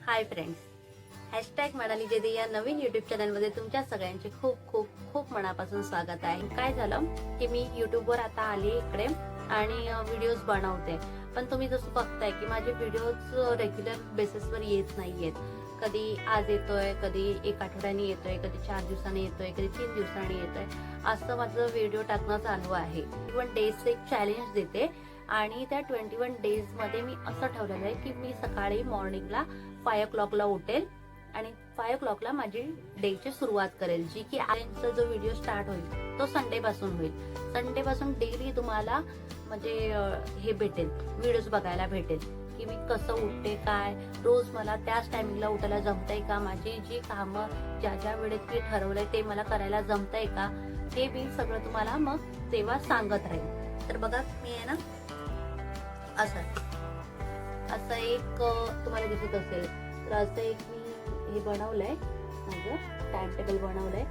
Hi friends, hashtag Manali जेदे या नवीन YouTube चॅनलमध्ये तुमच्या सगळ्यांचे खूप खूप खूप मनापासून स्वागत आहे. काय झालं की मी युट्यूबवर आता आली इकडे आणि व्हिडिओज बनवते. पण तुम्ही जसं बघताय की माझे व्हिडिओज रेग्युलर बेसिसवर येत नाहीयेत. कधी आज येतोय, कधी एक आठवड्याने येतोय, कधी 4 दिवसांनी येतोय, कधी 3 दिवसांनी येतोय. असं माझं व्हिडिओ टाकणं चालू आहे. 21 डेजचं एक चॅलेंज देते आणि त्या 21 डेज मध्ये मी असं ठरवलेलं आहे की मी सकाळी मॉर्निंगला 5 o'clock उठेल आणि 5 o'clock माझी डेची सुरुवात करेल, जी की आजचा जो व्हिडिओ स्टार्ट होईल तो संडे पासून होईल. संडे पासून डेली तुम्हाला म्हणजे हे भेटेल, व्हिडिओज बघायला भेटेल की मी कसं उठते, काय रोज मला त्याच टायमिंगला उठायला जमतंय का, माझी जी कामं ज्या ज्या वेळेत मी ठरवलंय ते मला करायला जमतंय का, हे मी सगळं तुम्हाला मग तेव्हा सांगत राहील. तर बघा मी आहे ना असं एक तुम्हाला दिसत असेल तर असं एक मी हे बनवलंय, माझं टाइम टेबल बनवलंय.